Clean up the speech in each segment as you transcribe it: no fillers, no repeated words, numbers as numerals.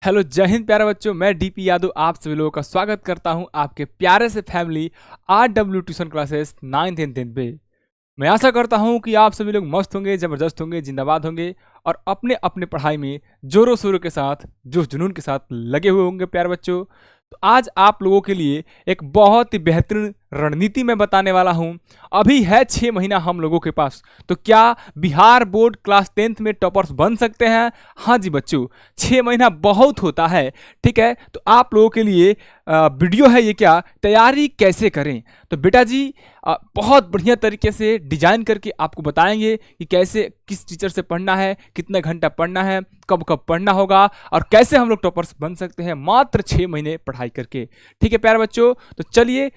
Hello जय हिंद प्यारे बच्चों, मैं डीपी यादव आप सभी लोगों का स्वागत करता हूं आपके प्यारे से family RW tuition classes 9th and 10th पे। मैं आशा करता हूं कि आप सभी लोग मस्त होंगे, ज़बरदस्त होंगे, जिंदाबाद होंगे और अपने अपने पढ़ाई में जोरों शोरों के साथ, जोश जुनून के साथ लगे हुए होंगे प्यारे बच्चों। तो आज आप लोगों के लिए एक बहुत ही बेहतरीन रणनीति मैं बताने वाला हूं। अभी है 6 महीना हम लोगों के पास, तो क्या बिहार बोर्ड क्लास 10th में टॉपर्स बन सकते हैं? हाँ जी बच्चों, 6 महीना बहुत होता है। ठीक है, तो आप लोगों के लिए वीडियो है ये, क्या तैयारी कैसे करें। तो बेटा जी बहुत बढ़िया तरीके से डिजाइन करके आपको बताएंगे कि कैसे किस टीचर से पढ़ना है, कितना घंटा पढ़ना है, कब कब पढ़ना होगा और कैसे हम लोग टॉपर्स बन सकते हैं मात्र 6 महीने पढ़ाई करके। ठीक है प्यारे बच्चों, तो चलिए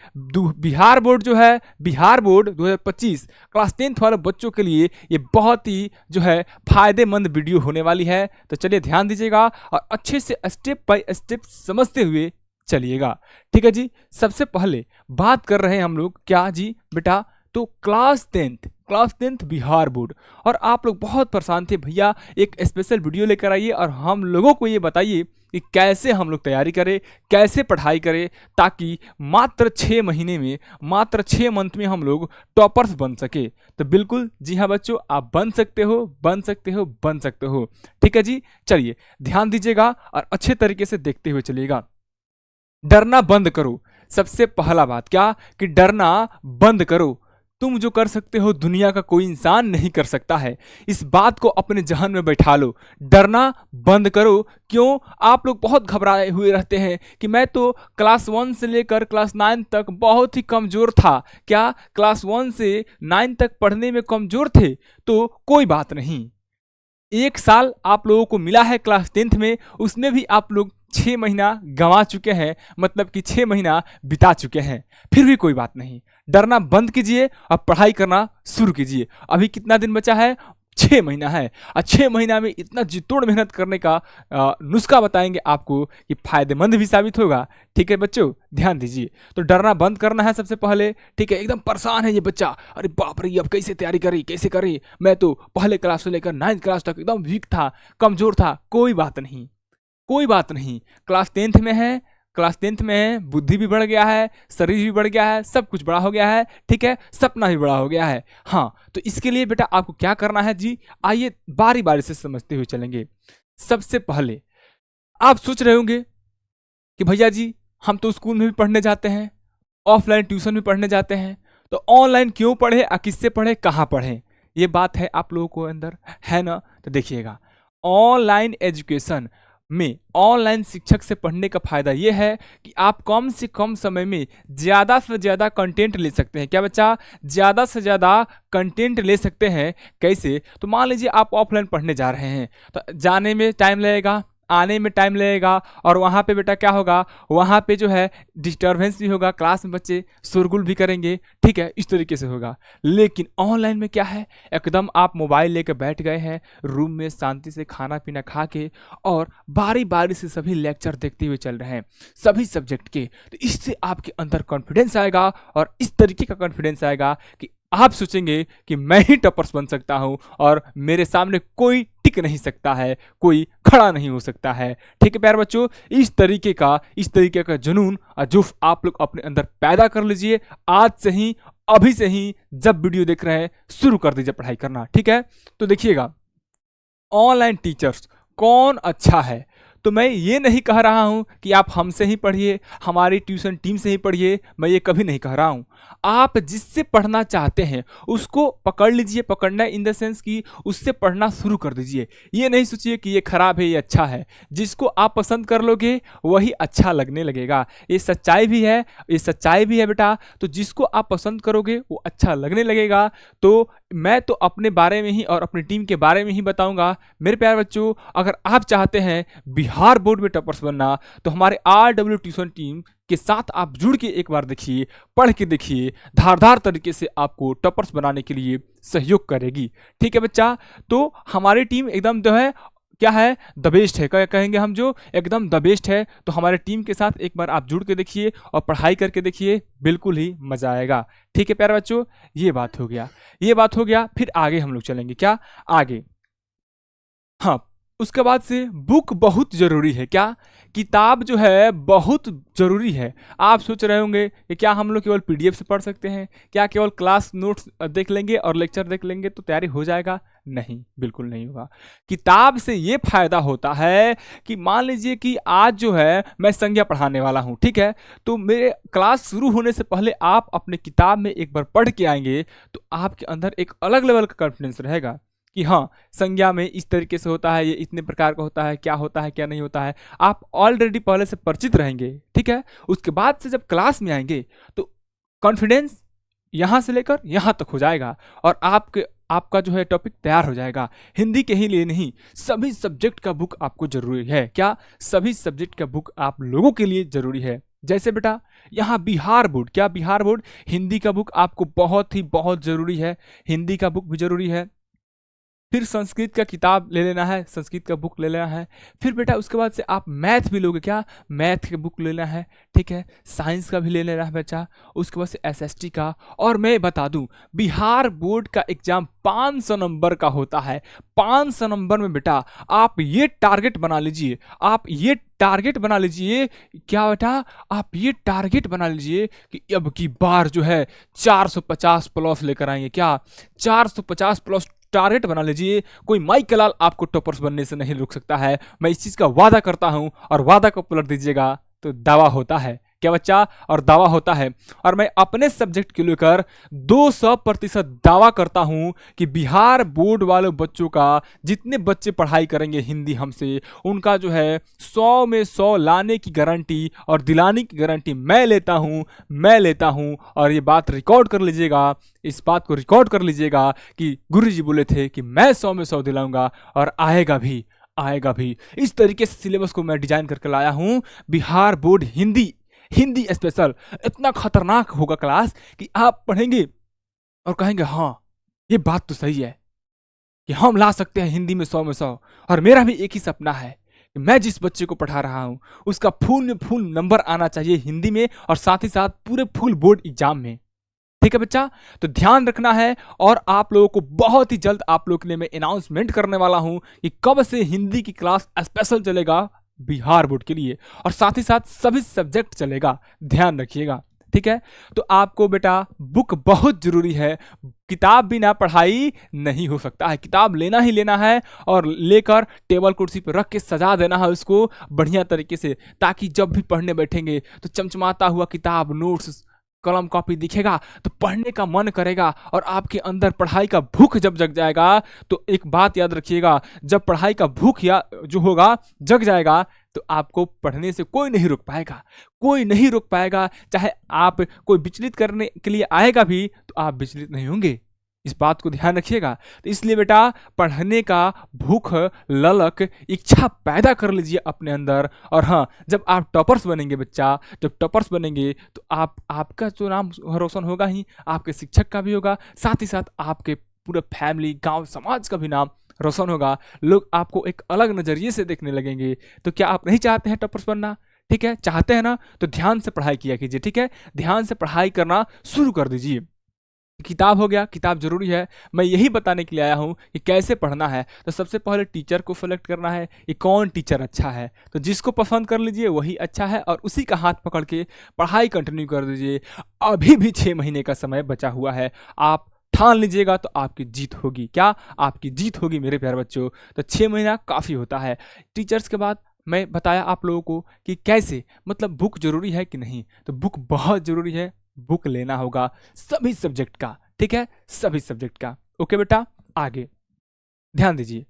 बिहार बोर्ड जो है, बिहार बोर्ड 2025 क्लास 10th वाले बच्चों के लिए ये बहुत ही जो है फायदेमंद वीडियो होने वाली है। तो चलिए ध्यान दीजिएगा और अच्छे से स्टेप बाय स्टेप समझते हुए चलिएगा। ठीक है जी, सबसे पहले बात कर रहे हैं हम लोग क्या जी बेटा, तो क्लास 10th बिहार बोर्ड। और आप लोग बहुत परेशान थे भैया, एक स्पेशल वीडियो लेकर आइए और हम लोगों को ये बताइए कि कैसे हम लोग तैयारी करें, कैसे पढ़ाई करें, ताकि मात्र 6 महीने में, मात्र 6 मंथ में हम लोग टॉपर्स बन सके। तो बिल्कुल जी हाँ बच्चों, आप बन सकते हो, बन सकते हो, बन सकते हो। ठीक है जी, चलिए ध्यान दीजिएगा और अच्छे तरीके से देखते हुए चलिएगा। डरना बंद करो। सबसे पहला बात क्या कि डरना बंद करो। तुम जो कर सकते हो दुनिया का कोई इंसान नहीं कर सकता है। इस बात को अपने जहन में बैठा लो। डरना बंद करो। क्यों? आप लोग बहुत घबराए हुए रहते हैं कि मैं तो क्लास 1 से लेकर क्लास 9 तक बहुत ही कमजोर था। क्या क्लास 1 से 9 तक पढ़ने में कमजोर थे? तो कोई बात नहीं, 1 साल आप लोगों को मिला है क्लास 10th में, उसमें भी आप लोग 6 महीना गंवा चुके हैं, मतलब कि 6 महीना बिता चुके हैं। फिर भी कोई बात नहीं, डरना बंद कीजिए और पढ़ाई करना शुरू कीजिए। अभी कितना दिन बचा है? 6 महीना है और 6 महीना में इतना जी तोड़ मेहनत करने का नुस्खा बताएंगे आपको कि फायदेमंद भी साबित होगा। ठीक है बच्चों, ध्यान दीजिए। तो डरना बंद करना है सबसे पहले। ठीक है, एकदम परेशान है ये बच्चा, अरे बाप रे अब कैसे तैयारी करी, कैसे करी, मैं तो पहले क्लास से लेकर 9th क्लास तक एकदम वीक था, कमजोर था। कोई बात नहीं, कोई बात नहीं, क्लास 10th में है, क्लास 10th में है, बुद्धि भी बढ़ गया है, शरीर भी बढ़ गया है, सब कुछ बड़ा हो गया है। ठीक है, सपना भी बड़ा हो गया है। हाँ, तो इसके लिए बेटा आपको क्या करना है जी, आइए बारी बारी से समझते हुए चलेंगे। सबसे पहले आप सोच रहे होंगे कि भैया जी हम तो स्कूल में भी पढ़ने जाते हैं, ऑफलाइन ट्यूशन भी पढ़ने जाते हैं, तो ऑनलाइन क्यों पढ़े, किससे पढ़े, कहाँ पढ़े? ये बात है आप लोगों को अंदर, है ना? तो देखिएगा, ऑनलाइन एजुकेशन में ऑनलाइन शिक्षक से पढ़ने का फायदा यह है कि आप कम से कम समय में ज़्यादा से ज़्यादा कंटेंट ले सकते हैं। क्या बच्चा? ज़्यादा से ज़्यादा कंटेंट ले सकते हैं। कैसे? तो मान लीजिए आप ऑफलाइन पढ़ने जा रहे हैं, तो जाने में टाइम लगेगा, आने में टाइम लगेगा और वहाँ पे बेटा क्या होगा, वहाँ पे जो है डिस्टर्बेंस भी होगा, क्लास में बच्चे शोरगुल भी करेंगे। ठीक है, इस तरीके से होगा। लेकिन ऑनलाइन में क्या है, एकदम आप मोबाइल लेकर बैठ गए हैं रूम में, शांति से खाना पीना खा के और बारी बारी से सभी लेक्चर देखते हुए चल रहे हैं, सभी सब्जेक्ट के। तो इससे आपके अंदर कॉन्फिडेंस आएगा और इस तरीके का कॉन्फिडेंस आएगा कि आप सोचेंगे कि मैं ही टॉपर्स बन सकता हूं और मेरे सामने कोई टिक नहीं सकता है, कोई खड़ा नहीं हो सकता है। ठीक है प्यारे बच्चों, इस तरीके का जुनून और जोश आप लोग अपने अंदर पैदा कर लीजिए। आज से ही, अभी से ही, जब वीडियो देख रहे हैं शुरू कर दीजिए पढ़ाई करना। ठीक है, तो देखिएगा, ऑनलाइन टीचर्स कौन अच्छा है? तो मैं ये नहीं कह रहा हूँ कि आप हमसे ही पढ़िए, हमारी ट्यूशन टीम से ही पढ़िए, मैं ये कभी नहीं कह रहा हूँ। आप जिससे पढ़ना चाहते हैं उसको पकड़ लीजिए, पकड़ना इन द सेंस कि उससे पढ़ना शुरू कर दीजिए। ये नहीं सोचिए कि ये खराब है, ये अच्छा है। जिसको आप पसंद कर लोगे वही अच्छा लगने लगेगा। ये सच्चाई भी है, ये सच्चाई भी है बेटा। तो जिसको आप पसंद करोगे वो अच्छा लगने लगेगा। तो मैं तो अपने बारे में ही और अपनी टीम के बारे में ही बताऊंगा। मेरे प्यारे बच्चों, अगर आप चाहते हैं बिहार बोर्ड में टॉपर्स बनना, तो हमारे RW ट्यूशन टीम के साथ आप जुड़ के एक बार देखिए, पढ़ के देखिए, धारदार तरीके से आपको टॉपर्स बनाने के लिए सहयोग करेगी। ठीक है बच्चा, तो हमारी टीम एकदम जो है क्या है, द बेस्ट है, क्या कहेंगे हम, जो एकदम द बेस्ट है। तो हमारे टीम के साथ एक बार आप जुड़ के देखिए और पढ़ाई करके देखिए, बिल्कुल ही मजा आएगा। ठीक है प्यारे बच्चों, ये बात हो गया, ये बात हो गया। फिर आगे हम लोग चलेंगे, क्या आगे? हाँ, उसके बाद से बुक बहुत ज़रूरी है। क्या? किताब जो है बहुत ज़रूरी है। आप सोच रहे होंगे कि क्या हम लोग केवल पीडीएफ से पढ़ सकते हैं? क्या केवल क्लास नोट्स देख लेंगे और लेक्चर देख लेंगे तो तैयारी हो जाएगा? नहीं, बिल्कुल नहीं होगा। किताब से ये फ़ायदा होता है कि मान लीजिए कि आज जो है मैं संज्ञा पढ़ाने वाला हूँ, ठीक है? तो मेरे क्लास शुरू होने से पहले आप अपने किताब में एक बार पढ़ के आएँगे, तो आपके अंदर एक अलग लेवल का कॉन्फिडेंस रहेगा कि हाँ, संज्ञा में इस तरीके से होता है, ये इतने प्रकार का होता है, क्या होता है, क्या नहीं होता है। आप ऑलरेडी पहले से परिचित रहेंगे, ठीक है? उसके बाद से जब क्लास में आएँगे, तो कॉन्फिडेंस यहाँ से लेकर यहाँ तक हो जाएगा और आपका जो है टॉपिक तैयार हो जाएगा। हिंदी के ही लिए नहीं, सभी सब्जेक्ट का बुक आपको ज़रूरी है। क्या? सभी सब्जेक्ट का बुक आप लोगों के लिए ज़रूरी है। जैसे बेटा यहाँ बिहार बोर्ड, क्या बिहार बोर्ड हिंदी का बुक आपको बहुत ही बहुत ज़रूरी है। हिंदी का बुक भी ज़रूरी है। फिर संस्कृत का किताब ले लेना है, संस्कृत का बुक ले लेना है। फिर बेटा उसके बाद से आप मैथ भी लोगे, क्या? मैथ के बुक लेना है, ठीक है? साइंस का भी ले लेना है बच्चा। उसके बाद से एसएसटी का। और मैं बता दूं, बिहार बोर्ड का एग्जाम 500 नंबर का होता है। 500 नंबर में बेटा आप ये टारगेट बना लीजिए, आप ये टारगेट बना लीजिए, क्या बेटा? आप ये टारगेट बना लीजिए कि अब की बार जो है 450 प्लस लेकर आएंगे। क्या? 450 प्लस टारगेट बना लीजिए। कोई माई कलाल आपको टॉपर्स बनने से नहीं रोक सकता है। मैं इस चीज़ का वादा करता हूं और वादा को पलट दीजिएगा तो दावा होता है। क्या बच्चा? और दावा होता है। और मैं अपने सब्जेक्ट को लेकर 200% दावा करता हूं कि बिहार बोर्ड वाले बच्चों का, जितने बच्चे पढ़ाई करेंगे हिंदी हमसे, उनका जो है 100 में 100 लाने की गारंटी और दिलाने की गारंटी मैं लेता हूं। और ये बात रिकॉर्ड कर लीजिएगा, इस बात को रिकॉर्ड कर लीजिएगा कि गुरुजी बोले थे कि मैं 100 में 100 दिलाऊंगा और आएगा भी। इस तरीके से सिलेबस को मैं डिजाइन करके लाया हूं। बिहार बोर्ड हिंदी स्पेशल इतना खतरनाक होगा क्लास कि आप पढ़ेंगे और कहेंगे हाँ, ये बात तो सही है कि हम ला सकते हैं हिंदी में 100 में 100। और मेरा भी एक ही सपना है कि मैं जिस बच्चे को पढ़ा रहा हूं उसका फुल में फुल नंबर आना चाहिए हिंदी में और साथ ही साथ पूरे फुल बोर्ड एग्जाम में। ठीक है बच्चा? तो ध्यान रखना है। और आप लोगों को बहुत ही जल्द आप लोगों के लिए मैं अनाउंसमेंट करने वाला हूं कि कब से हिंदी की क्लास स्पेशल चलेगा बिहार बोर्ड के लिए, और साथ ही साथ सभी सब्जेक्ट चलेगा। ध्यान रखिएगा, ठीक है? तो आपको बेटा बुक बहुत जरूरी है। किताब बिना पढ़ाई नहीं हो सकता है। किताब लेना ही लेना है और लेकर टेबल कुर्सी पर रख के सजा देना है उसको बढ़िया तरीके से, ताकि जब भी पढ़ने बैठेंगे तो चमचमाता हुआ किताब, नोट्स, कलम कॉपी दिखेगा तो पढ़ने का मन करेगा। और आपके अंदर पढ़ाई का भूख जब जग जाएगा तो एक बात याद रखिएगा, जब पढ़ाई का भूख या जो होगा जग जाएगा तो आपको पढ़ने से कोई नहीं रोक पाएगा। चाहे आप कोई विचलित करने के लिए आएगा भी तो आप विचलित नहीं होंगे। इस बात को ध्यान रखिएगा। तो इसलिए बेटा पढ़ने का भूख, ललक, इच्छा पैदा कर लीजिए अपने अंदर। और हाँ, जब आप टॉपर्स बनेंगे बच्चा, जब टॉपर्स बनेंगे तो आपका जो नाम रोशन होगा ही, आपके शिक्षक का भी होगा, साथ ही साथ आपके पूरे फैमिली, गांव, समाज का भी नाम रोशन होगा। लोग आपको एक अलग नज़रिए से देखने लगेंगे। तो क्या आप नहीं चाहते हैं टॉपर्स बनना? ठीक है, चाहते हैं ना? तो ध्यान से पढ़ाई किया कीजिए, ठीक है? ध्यान से पढ़ाई करना शुरू कर दीजिए। किताब हो गया, किताब जरूरी है। मैं यही बताने के लिए आया हूँ कि कैसे पढ़ना है। तो सबसे पहले टीचर को सेलेक्ट करना है कि कौन टीचर अच्छा है। तो जिसको पसंद कर लीजिए वही अच्छा है और उसी का हाथ पकड़ के पढ़ाई कंटिन्यू कर दीजिए। अभी भी 6 महीने का समय बचा हुआ है। आप ठान लीजिएगा तो आपकी जीत होगी। क्या? आपकी जीत होगी मेरे प्यारे बच्चों। तो 6 महीना काफ़ी होता है। टीचर्स के बाद मैं बताया आप लोगों को कि कैसे, मतलब बुक जरूरी है कि नहीं। तो बुक बहुत जरूरी है। बुक लेना होगा सभी सब्जेक्ट का, ठीक है? सभी सब्जेक्ट का। ओके बेटा, आगे ध्यान दीजिए।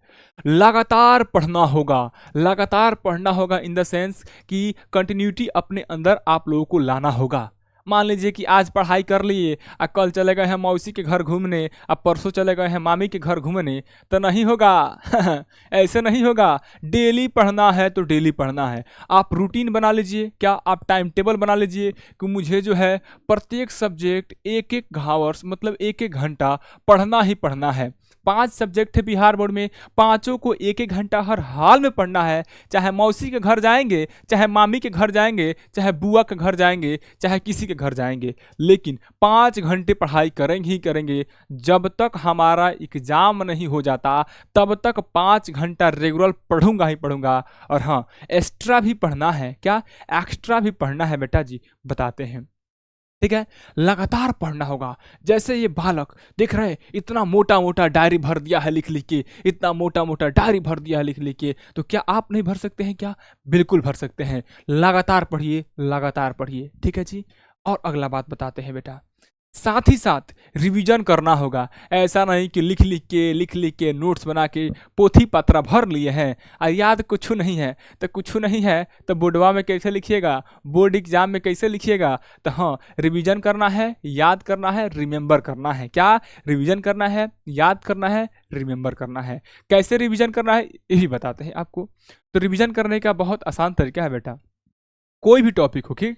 लगातार पढ़ना होगा इन द सेंस कि कंटिन्यूटी अपने अंदर आप लोगों को लाना होगा। मान लीजिए कि आज पढ़ाई कर लिए, कल चले गए हैं मौसी के घर घूमने, अब परसों चले गए हैं मामी के घर घूमने, तो नहीं होगा। ऐसे नहीं होगा। डेली पढ़ना है तो डेली पढ़ना है। आप रूटीन बना लीजिए। क्या? आप टाइम टेबल बना लीजिए कि मुझे जो है प्रत्येक सब्जेक्ट 1-1 आवर्स, मतलब 1-1 घंटा पढ़ना ही पढ़ना है। 5 सब्जेक्ट है बिहार बोर्ड में, पाँचों को 1-1 घंटा हर हाल में पढ़ना है। चाहे मौसी के घर जाएंगे, चाहे मामी के घर जाएंगे, चाहे बुआ के घर जाएंगे, चाहे किसी के के घर जाएंगे, लेकिन 5 घंटे पढ़ाई करेंगे ही करेंगे। जब तक हमारा एग्जाम नहीं हो जाता तब तक 5 घंटा रेगुलर पढ़ूंगा ही पढ़ूंगा। और हाँ, एक्स्ट्रा भी पढ़ना है। क्या एक्स्ट्रा भी पढ़ना है बेटा जी? बताते हैं, ठीक है। लगातार पढ़ना होगा। जैसे ये बालक देख रहे, इतना मोटा मोटा डायरी भर दिया है लिख लिख के, इतना मोटा मोटा डायरी भर दिया है लिख लिख के, तो क्या आप नहीं भर सकते हैं? क्या बिल्कुल भर सकते हैं। लगातार पढ़िए, लगातार पढ़िए, ठीक है जी। और अगला बात बताते हैं बेटा, साथ ही साथ रिवीजन करना होगा। ऐसा नहीं कि लिख लिख के नोट्स बना के पोथी पत्रा भर लिए हैं और याद कुछ नहीं है। तो कुछ नहीं है तो बोर्डवा में कैसे लिखिएगा, बोर्ड एग्जाम में कैसे लिखिएगा? तो हाँ, रिवीजन करना है, याद करना है, रिमेंबर करना है। क्या रिवीजन करना है, याद करना है, रिमेंबर करना है। कैसे रिवीजन करना है ये भी बताते हैं आपको। तो रिवीजन करने का बहुत आसान तरीका है बेटा। कोई भी टॉपिक हो, ठीक,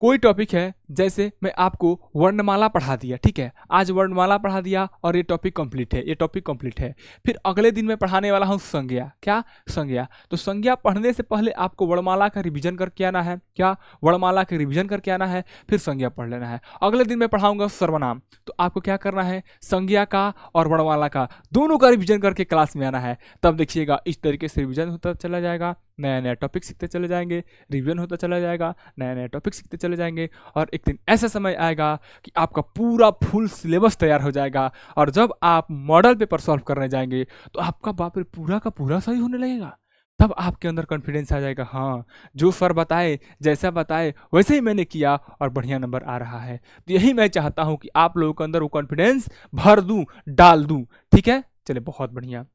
कोई टॉपिक है, जैसे मैं आपको वर्णमाला पढ़ा दिया, ठीक है, आज वर्णमाला पढ़ा दिया और ये टॉपिक कंप्लीट है, ये टॉपिक कंप्लीट है। फिर अगले दिन मैं पढ़ाने वाला हूँ संज्ञा। क्या? संज्ञा। तो संज्ञा पढ़ने से पहले आपको वर्णमाला का रिवीजन करके आना है। क्या? वर्णमाला का रिवीजन करके आना है, फिर संज्ञा पढ़ लेना है। अगले दिन मैं पढ़ाऊंगा सर्वनाम, तो आपको क्या करना है? संज्ञा का और वर्णमाला का दोनों का रिवीजन करके क्लास में आना है। तब देखिएगा इस तरीके से रिवीजन होता चला जाएगा, नया नया टॉपिक सीखते चले जाएंगे, रिवीजन होता चला जाएगा, नया नया टॉपिक सीखते चले जाएंगे। और एक दिन ऐसा समय आएगा कि आपका पूरा फुल सिलेबस तैयार हो जाएगा। और जब आप मॉडल पेपर सॉल्व करने जाएंगे तो आपका बाप रे पूरा का पूरा सही होने लगेगा। तब आपके अंदर कॉन्फिडेंस आ जाएगा, हाँ जो सर बताए, जैसा बताए वैसे ही मैंने किया और बढ़िया नंबर आ रहा है। तो यही मैं चाहता हूँ कि आप लोगों के अंदर वो कॉन्फिडेंस भर दूँ, डाल दूँ, ठीक है। चलिए, बहुत बढ़िया।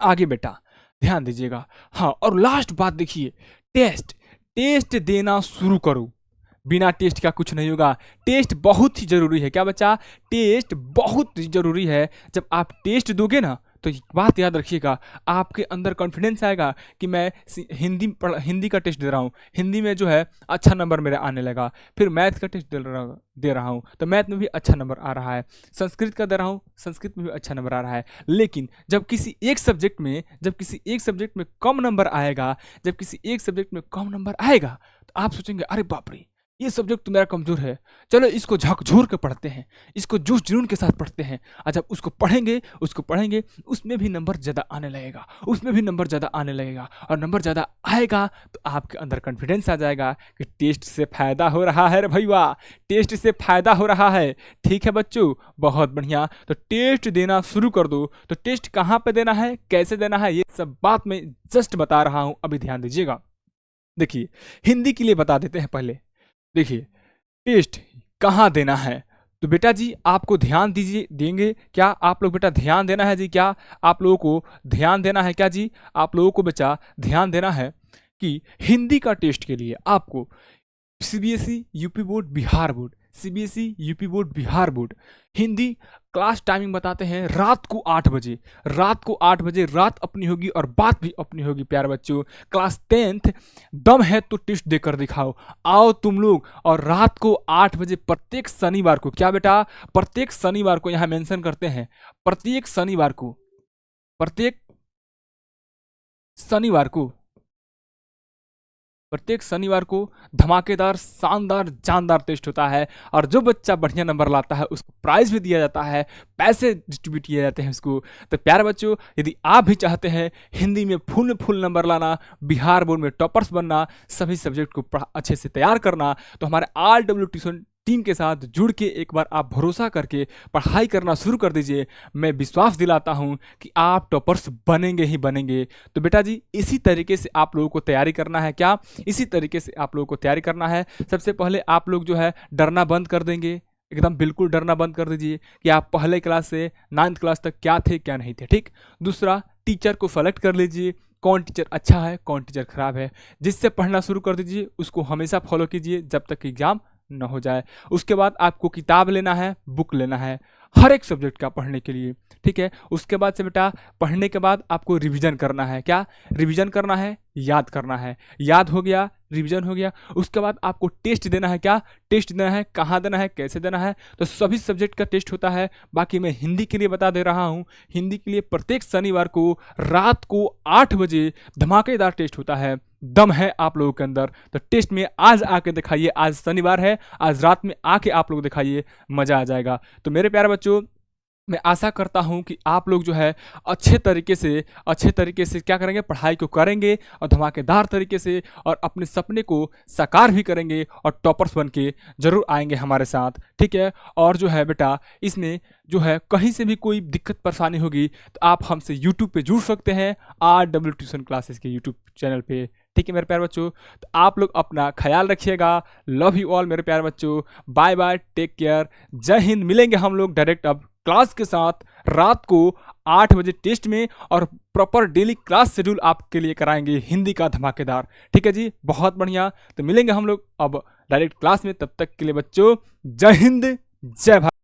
आगे बेटा ध्यान दीजिएगा। हाँ, और लास्ट बात देखिए, टेस्ट। टेस्ट देना शुरू करो। बिना टेस्ट का कुछ नहीं होगा। टेस्ट बहुत ही जरूरी है। क्या बच्चा? टेस्ट बहुत ही जरूरी है। जब आप टेस्ट दोगे ना तो एक बात याद रखिएगा, आपके अंदर कॉन्फिडेंस आएगा कि मैं हिंदी का टेस्ट दे रहा हूँ, हिंदी में जो है अच्छा नंबर मेरा आने लगा। फिर मैथ का टेस्ट दे रहा हूँ तो मैथ में भी अच्छा नंबर आ रहा है। संस्कृत का दे रहा हूँ, संस्कृत में भी अच्छा नंबर आ रहा है। लेकिन जब किसी एक सब्जेक्ट में कम नंबर आएगा, तो आप सोचेंगे अरे बाप रे, ये सब्जेक्ट तो मेरा कमजोर है, चलो इसको झकझोर के पढ़ते हैं, इसको जोश जुनून के साथ पढ़ते हैं। और जब उसको पढ़ेंगे उसमें भी नंबर ज़्यादा आने लगेगा, और नंबर ज़्यादा आएगा तो आपके अंदर कॉन्फिडेंस आ जाएगा कि टेस्ट से फ़ायदा हो रहा है रे भैया, टेस्ट से फ़ायदा हो रहा है। ठीक है बच्चों, बहुत बढ़िया। तो टेस्ट देना शुरू कर दो। तो टेस्ट कहाँ पर देना है, कैसे देना है, ये सब बात मैं जस्ट बता रहा हूँ, अभी ध्यान दीजिएगा। देखिए, हिंदी के लिए बता देते हैं पहले। देखिए, टेस्ट कहाँ देना है, तो बेटा जी आपको ध्यान देंगे क्या आप लोग? बेटा ध्यान देना है जी। क्या आप लोगों को ध्यान देना है? क्या जी आप लोगों को बच्चा ध्यान देना है कि हिंदी का टेस्ट के लिए आपको CBSE UP board Bihar board, CBSE UP board Bihar board Hindi class timing बताते हैं रात को 8 बजे। रात अपनी होगी और बात भी अपनी होगी प्यारे बच्चों। क्लास 10th दम है तो टेस्ट देकर दिखाओ, आओ तुम लोग। और रात को 8 बजे प्रत्येक शनिवार को, क्या बेटा? प्रत्येक शनिवार को, यहाँ मेंशन करते हैं प्रत्येक शनिवार को धमाकेदार शानदार जानदार टेस्ट होता है। और जो बच्चा बढ़िया नंबर लाता है उसको प्राइज भी दिया जाता है, पैसे डिस्ट्रीब्यूट किए जाते हैं उसको। तो प्यारे बच्चों, यदि आप भी चाहते हैं हिंदी में फुल नंबर लाना, बिहार बोर्ड में टॉपर्स बनना, सभी सब्जेक्ट को अच्छे से तैयार करना, तो हमारे RW ट्यूशन टीम के साथ जुड़ के एक बार आप भरोसा करके पढ़ाई करना शुरू कर दीजिए। मैं विश्वास दिलाता हूं कि आप टॉपर्स बनेंगे ही बनेंगे। तो बेटा जी इसी तरीके से आप लोगों को तैयारी करना है। क्या? इसी तरीके से आप लोगों को तैयारी करना है। सबसे पहले आप लोग जो है डरना बंद कर देंगे, एकदम बिल्कुल डरना बंद कर दीजिए कि आप पहले क्लास से 9th क्लास तक क्या थे क्या नहीं थे। ठीक। दूसरा, टीचर को सेलेक्ट कर लीजिए, कौन टीचर अच्छा है कौन टीचर खराब है, जिससे पढ़ना शुरू कर दीजिए, उसको हमेशा फॉलो कीजिए जब तक एग्जाम न हो जाए। उसके बाद आपको किताब लेना है, बुक लेना है हर एक सब्जेक्ट का पढ़ने के लिए। ठीक है। उसके बाद से बेटा पढ़ने के बाद आपको रिवीजन करना है। क्या? रिवीजन करना है, याद करना है। याद हो गया, रिवीजन हो गया। उसके बाद आपको टेस्ट देना है। क्या टेस्ट देना है, कहाँ देना है, कैसे देना है, तो सभी सब्जेक्ट का टेस्ट होता है। बाकी मैं हिंदी के लिए बता दे रहा हूँ, हिंदी के लिए प्रत्येक शनिवार को रात को 8 बजे धमाकेदार टेस्ट होता है। दम है आप लोगों के अंदर तो टेस्ट में आज आके दिखाइए। आज शनिवार है, आज रात में आके आप लोग दिखाइए, मज़ा आ जाएगा। तो मेरे प्यारे बच्चों, मैं आशा करता हूं कि आप लोग जो है अच्छे तरीके से क्या करेंगे, पढ़ाई को करेंगे और धमाकेदार तरीके से, और अपने सपने को साकार भी करेंगे और टॉपर्स बन के जरूर आएंगे हमारे साथ, ठीक है। और जो है बेटा, इसमें जो है कहीं से भी कोई दिक्कत परेशानी होगी तो आप हमसे यूट्यूब पे जुड़ सकते हैं, RW ट्यूशन क्लासेस के यूट्यूब चैनल पे, ठीक है मेरे प्यारे बच्चों। तो आप लोग अपना ख्याल रखिएगा। लव यू ऑल मेरे प्यारे बच्चों। बाय बाय, टेक केयर, जय हिंद। मिलेंगे हम लोग डायरेक्ट अब क्लास के साथ रात को 8 बजे टेस्ट में, और प्रॉपर डेली क्लास शेड्यूल आपके लिए कराएंगे हिंदी का धमाकेदार, ठीक है जी। बहुत बढ़िया, तो मिलेंगे हम लोग अब डायरेक्ट क्लास में। तब तक के लिए बच्चों, जय हिंद, जय भारत।